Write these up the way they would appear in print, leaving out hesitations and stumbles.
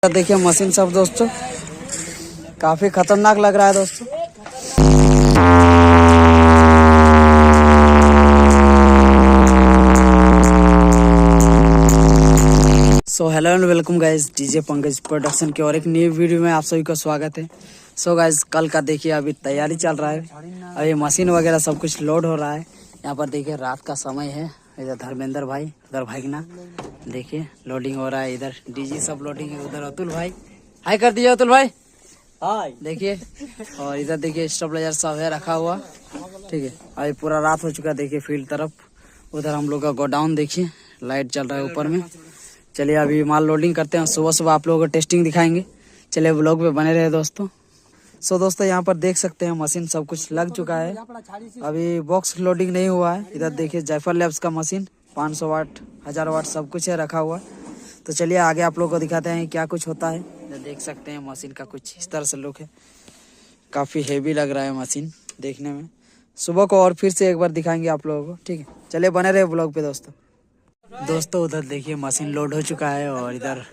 देखिए मशीन सब दोस्तों काफी खतरनाक लग रहा है दोस्तों। So hello and welcome guys, DJ Pankaj production के और एक नई वीडियो में आप सभी का स्वागत है। सो गाइस कल का देखिए अभी तैयारी चल रहा है, अभी मशीन वगैरह सब कुछ लोड हो रहा है। यहाँ पर देखिए रात का समय है, इधर धर्मेंद्र भाई उधर भाईगना देखिए लोडिंग हो रहा है, इधर डीजे सब लोडिंग है, उधर अतुल भाई हाय कर दीजिए अतुल भाई हाय देखिए। और इधर देखिए स्टेबलाइजर सब है रखा हुआ, ठीक है। अभी पूरा रात हो चुका है देखिए फील्ड तरफ। उधर हम लोग का गोडाउन देखिए लाइट चल रहा है ऊपर में। चलिए अभी माल लोडिंग करते हैं, सुबह सुबह आप लोगों को टेस्टिंग दिखाएंगे। चलिए व्लॉग पे बने रहे दोस्तों। सो दोस्तों यहाँ पर देख सकते हैं मशीन सब कुछ लग चुका है, अभी बॉक्स लोडिंग नहीं हुआ है। इधर देखिए जायफल लैब्स का मशीन 500 वाट 1000 वाट सब कुछ है रखा हुआ। तो चलिए आगे आप लोगों को दिखाते हैं क्या कुछ होता है। देख सकते हैं मशीन का कुछ इस तरह से लुक है, काफ़ी हेवी लग रहा है मशीन देखने में। सुबह को और फिर से एक बार दिखाएंगे आप लोगों को, ठीक है। चलिए बने रहे ब्लॉग पे दोस्तों। उधर देखिए मशीन लोड हो चुका है और इधर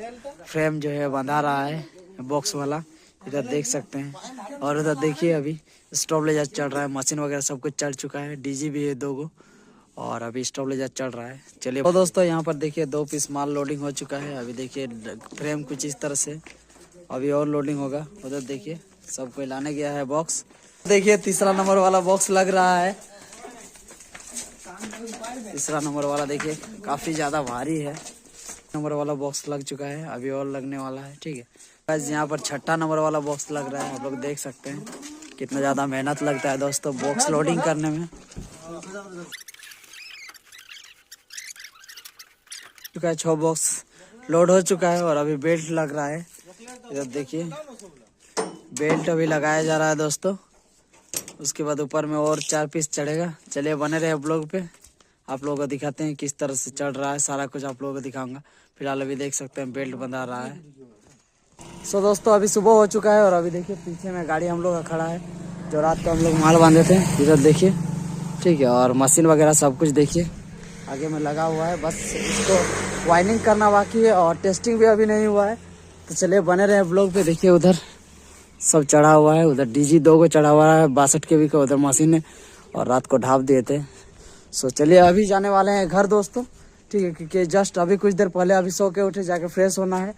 फ्रेम जो है बंधा रहा है बॉक्स वाला, इधर देख सकते हैं। और उधर देखिए अभी स्टेबलाइजर चल रहा है, मशीन वगैरह सब कुछ चल चुका है, डीजी भी है 2 गो और अभी स्टेबलाइजर चल रहा है। चलिए तो दोस्तों यहाँ पर देखिए 2 पीस माल लोडिंग हो चुका है। अभी देखिए फ्रेम कुछ इस तरह से, अभी और लोडिंग होगा। उधर देखिए सब कोई लाने गया है बॉक्स। देखिए तीसरा नंबर वाला बॉक्स लग रहा है, तीसरा नंबर वाला देखिए काफी ज्यादा भारी है। नंबर वाला बॉक्स लग चुका है, अभी और लगने वाला है, ठीक है। बस यहाँ पर छठा नंबर वाला बॉक्स लग रहा है, आप लोग देख सकते हैं कितना ज्यादा मेहनत लगता है दोस्तों बॉक्स लोडिंग करने में। चुका है 6 बॉक्स लोड हो चुका है और अभी बेल्ट लग रहा है। इधर देखिए बेल्ट अभी लगाया जा रहा है दोस्तों, उसके बाद ऊपर में और 4 पीस चढ़ेगा। चलिए बने रहे ब्लॉग पे, आप लोगों को दिखाते हैं किस तरह से चढ़ रहा है, सारा कुछ आप लोगों को दिखाऊंगा। फिलहाल अभी देख सकते हैं बेल्ट बंधा रहा है। सो दोस्तों अभी सुबह हो चुका है और अभी देखिए पीछे में गाड़ी हम लोग का खड़ा है, जो रात को हम लोग माल बांधे थे। इधर देखिए, ठीक है। और मशीन वगैरह सब कुछ देखिए आगे में लगा हुआ है, बस इसको वाइनिंग करना बाकी है और टेस्टिंग भी अभी नहीं हुआ है। तो चलिए बने रहे ब्लॉग पे। देखिए उधर सब चढ़ा हुआ है, उधर डीजी 2 को चढ़ा हुआ है 62 kV का, उधर मशीन है और रात को ढाप दिए थे। सो चलिए अभी जाने वाले हैं घर दोस्तों, ठीक है। क्योंकि जस्ट अभी कुछ देर पहले अभी सो के उठे, जाके फ्रेश होना है,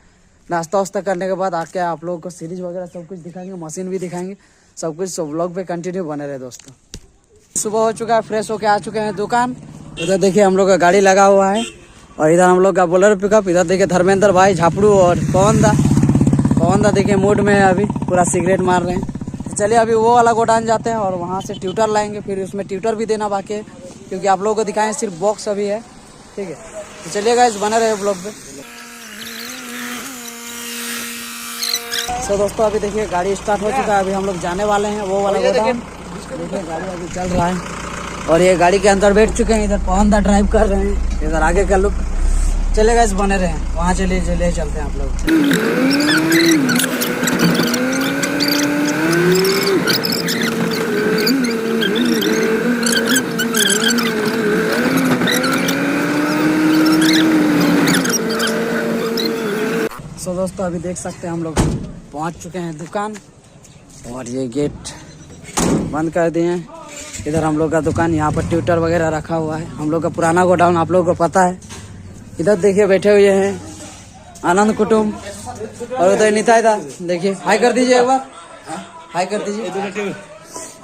नाश्ता वास्ता करने के बाद आके आप लोगों को सीरीज वगैरह सब कुछ दिखाएंगे, मशीन भी दिखाएंगे सब कुछ। सो ब्लॉग पे कंटिन्यू बने रहे दोस्तों। सुबह हो चुका है, फ्रेश होके आ चुके हैं दुकान। उधर देखिए हम लोग का गाड़ी लगा हुआ है और इधर हम लोग का बोलेरो पिकअप। इधर देखिए धर्मेंद्र भाई, झापड़ू और पवन दा देखिए मूड में है, अभी पूरा सिगरेट मार रहे हैं। तो चलिए अभी वो वाला गोडाउन जाते हैं और वहाँ से ट्यूटर लाएंगे, फिर उसमें ट्यूटर भी देना बाकी है, क्योंकि आप लोगों को दिखाएं सिर्फ बॉक्स अभी है, ठीक है। तो चलिए गाइस बने रहे ब्लॉग पे। तो दोस्तों अभी देखिए गाड़ी स्टार्ट हो चुका है, अभी हम लोग जाने वाले हैं वो वाला गोडाउन। देखिए गाड़ी अभी चल रहा है और ये गाड़ी के अंदर बैठ चुके हैं, इधर पवन दा ड्राइव कर रहे हैं, इधर आगे का लुक। चले गाइस बने रहे, वहाँ चलिए चलते हैं आप लोग। सो दोस्तों अभी देख सकते हैं हम लोग पहुँच चुके हैं दुकान और ये गेट बंद कर दिए हैं। इधर हम लोग का दुकान, यहाँ पर ट्यूटर वगैरह रखा हुआ है, हम लोग का पुराना गोडाउन आप लोगों को पता है। इधर देखिए बैठे हुए हैं आनंद कुटुंब और उधर निताई दा, देखिए हाय कर दीजिए एक बार, हाय कर दीजिए।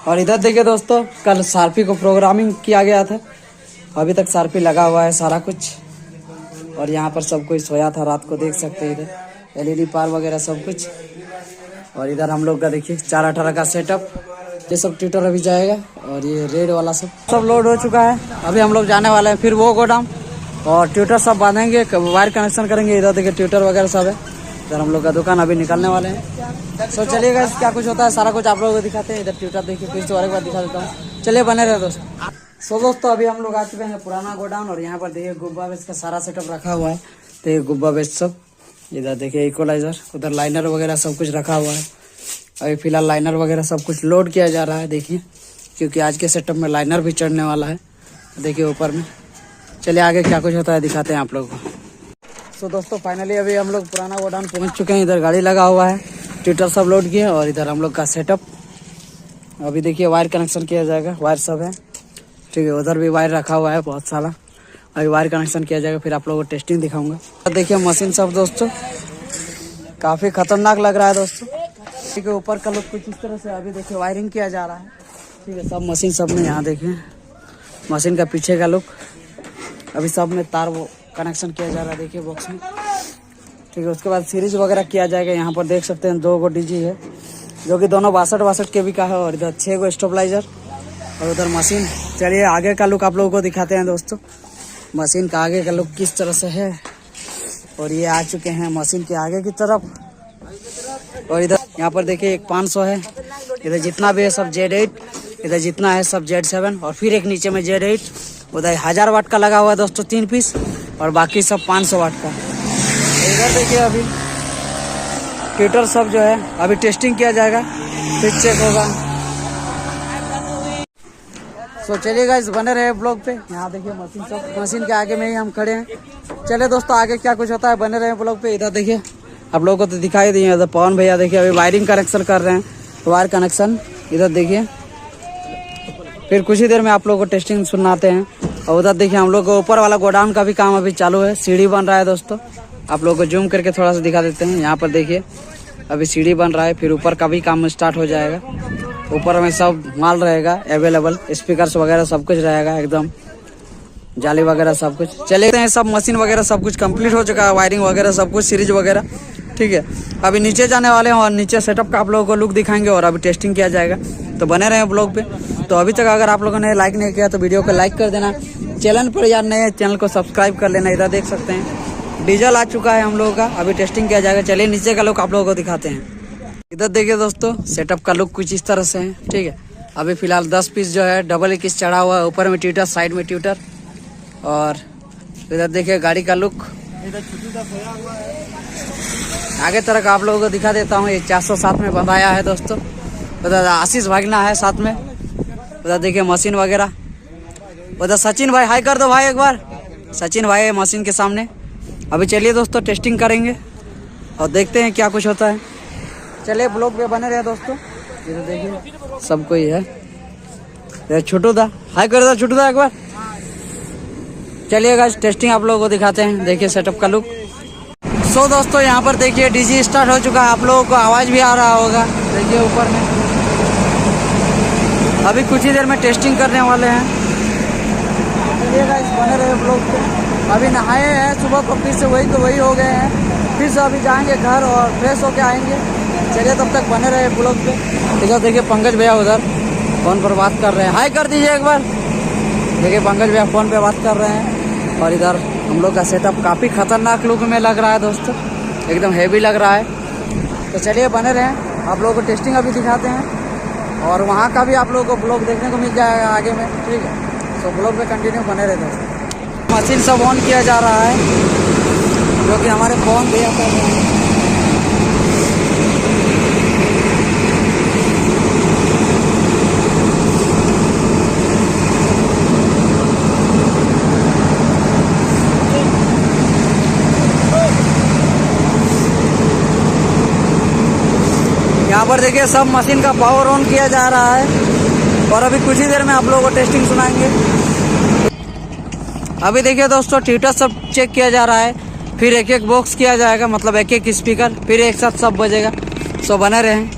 और इधर देखिए दोस्तों कल शार्पी को प्रोग्रामिंग किया गया था, अभी तक शार्पी लगा हुआ है सारा कुछ। और यहाँ पर सब कोई सोया था रात को, देख सकते हैं इधर LED पार वगैरह सब कुछ। और इधर हम लोग का देखिए 418 का सेटअप, ये सब ट्यूटर अभी जाएगा और ये रेड वाला सब लोड हो चुका है। अभी हम लोग जाने वाले हैं फिर वो गोडाउन और ट्यूटर सब बांधेंगे, वायर कनेक्शन करेंगे। इधर देखिए ट्यूटर वगैरह सब है, इधर हम लोग का दुकान अभी निकलने वाले हैं। सो चलिएगा क्या कुछ होता है सारा कुछ आप लोगों को दिखाते हैं। इधर ट्यूटर देखिए फिर से और एक बार दिखा देता हूँ, चलिए बने रहे दोस्तों। सो दोस्तों अभी हम लोग आ चुके हैं पुराना गोडाउन और यहाँ पर देखिए गुब्बा बेच का सारा सेटअप रखा हुआ है। तो ये गुब्बा बेच सब, इधर देखिए इक्वलाइजर, उधर लाइनर वगैरह सब कुछ रखा हुआ है। अभी फिलहाल लाइनर वगैरह सब कुछ लोड किया जा रहा है देखिए, क्योंकि आज के सेटअप में लाइनर भी चढ़ने वाला है देखिए ऊपर में। चलिए आगे क्या कुछ होता है दिखाते हैं आप लोगों को। सो दोस्तों फाइनली अभी हम लोग पुराना गोडाउन पहुंच चुके हैं। इधर गाड़ी लगा हुआ है, ट्यूटर सब लोड किए और इधर हम लोग का सेटअप। अभी देखिए वायर कनेक्शन किया जाएगा, वायर सब है, ठीक है। उधर भी वायर रखा हुआ है बहुत सारा, अभी वायर कनेक्शन किया जाएगा, फिर आप लोगों को टेस्टिंग दिखाऊंगा। देखिए मशीन सब दोस्तों काफ़ी खतरनाक लग रहा है दोस्तों, ठीक है। ऊपर का लुक कुछ इस तरह से। अभी देखिए वायरिंग किया जा रहा है, ठीक है। सब मशीन सब में यहाँ देखिए मशीन का पीछे का लुक। अभी सब में तार वो कनेक्शन किया जा रहा है, देखिए बॉक्स में, ठीक है। उसके बाद सीरीज वगैरह किया जाएगा। यहाँ पर देख सकते हैं 2 गो डीजी है जो कि दोनों 62 के भी का है, और इधर 6 गो स्टेबलाइजर और उधर मशीन। चलिए आगे का लुक आप लोगों को दिखाते हैं दोस्तों, मशीन का आगे का लुक किस तरह से है। और ये आ चुके हैं मशीन के आगे की तरफ। और इधर यहाँ पर देखिए एक 500 है, इधर जितना भी है सब Z8, इधर जितना है सब Z7, और फिर एक नीचे में Z8। उधर 1000 वाट का लगा हुआ है दोस्तों 3 पीस, और बाकी सब 500 वाट का। इधर देखिए अभी ट्यूटर सब जो है अभी टेस्टिंग किया जाएगा, फिर चेक होगा। सो चलिए गाइस बने रहे ब्लॉग पे। यहाँ देखिए मशीन सब, मशीन के आगे में ही हम खड़े हैं। चले दोस्तों आगे क्या कुछ होता है, बने रहे ब्लॉग पे। इधर देखिए आप लोगों को तो दिखाई दिए, इधर पवन भैया देखिए अभी वायरिंग कनेक्शन कर रहे हैं, वायर कनेक्शन। इधर देखिए फिर कुछ ही देर में आप लोगों को टेस्टिंग सुनाते हैं। और उधर देखिए हम लोग को ऊपर वाला गोडाउन का भी काम अभी चालू है, सीढ़ी बन रहा है दोस्तों। आप लोगों को जूम करके थोड़ा सा दिखा देते हैं। यहाँ पर देखिए अभी सीढ़ी बन रहा है, फिर ऊपर का भी काम स्टार्ट हो जाएगा। ऊपर में सब माल रहेगा अवेलेबल, स्पीकर्स वगैरह सब कुछ रहेगा, एकदम जाली वगैरह सब कुछ। चले हैं सब मशीन वगैरह सब कुछ कंप्लीट हो चुका है, वायरिंग वगैरह सब कुछ, सीरीज वगैरह, ठीक है। अभी नीचे जाने वाले हैं और नीचे सेटअप का आप लोगों को लुक दिखाएंगे और अभी टेस्टिंग किया जाएगा। तो बने रहे ब्लॉग पे। तो अभी तक अगर आप लोगों ने लाइक नहीं किया तो वीडियो को लाइक कर देना, चैनल पर यार नए चैनल को सब्सक्राइब कर लेना। इधर देख सकते हैं डीजल आ चुका है हम लोगों का, अभी टेस्टिंग किया जाएगा। चलिए नीचे का लुक आप लोगों को दिखाते हैं। इधर देखिए दोस्तों सेटअप का लुक कुछ इस तरह से है, ठीक है। अभी फिलहाल 10 पीस जो है डबल इक्कीस चढ़ा हुआ है, ऊपर में ट्यूटर, साइड में ट्यूटर। और इधर देखिए गाड़ी का लुक आगे तरह का आप लोगों को दिखा देता हूँ। ये 407 में बंधाया है दोस्तों। उधर आशीष भागना है साथ में। उधर देखिए मशीन वगैरह। उधर सचिन भाई हाई कर दो भाई एक बार, सचिन भाई है मशीन के सामने। अभी चलिए दोस्तों टेस्टिंग करेंगे और देखते हैं क्या कुछ होता है। चलिए ब्लॉग पे बने रहे दोस्तों। इधर देखिए सब कोई है। छोटू दा हाई कर दो, छोटू दा एक बार। चलिए गाइस टेस्टिंग आप लोगों को दिखाते हैं, देखिए सेटअप का लुक। सो दोस्तों यहाँ पर देखिए डीजी स्टार्ट हो चुका है, आप लोगों को आवाज़ भी आ रहा होगा, देखिए ऊपर में। अभी कुछ ही देर में टेस्टिंग करने वाले हैं। चलिए गाइस बने रहे ब्लॉग पे। अभी नहाए हैं सुबह को, फिर से वही तो वही हो गए हैं। फिर से अभी जाएंगे घर और फ्रेश होके आएंगे। चलिए तब तक बने रहे ब्लॉग पे। इधर देखिए पंकज भैया उधर फ़ोन पर बात कर रहे हैं, हाई कर दीजिए एक बार। देखिए पंकज भैया फ़ोन पे बात कर रहे हैं। और इधर हम लोग का सेटअप काफ़ी खतरनाक लुक में लग रहा है दोस्तों, एकदम हेवी लग रहा है। तो चलिए बने रहें, आप लोगों को टेस्टिंग अभी दिखाते हैं और वहाँ का भी आप लोगों को ब्लॉग देखने को मिल जाएगा आगे में, ठीक है। तो ब्लॉग पे कंटिन्यू बने रहे दोस्तों। मशीन सब ऑन किया जा रहा है जो कि हमारे फ़ोन भैया कर रहे हैं। यहाँ पर देखिए सब मशीन का पावर ऑन किया जा रहा है और अभी कुछ ही देर में आप लोगों को टेस्टिंग सुनाएंगे। अभी देखिए दोस्तों ट्यूटर सब चेक किया जा रहा है, फिर एक एक बॉक्स किया जाएगा, मतलब एक एक स्पीकर, फिर एक साथ सब बजेगा। सो बने रहें।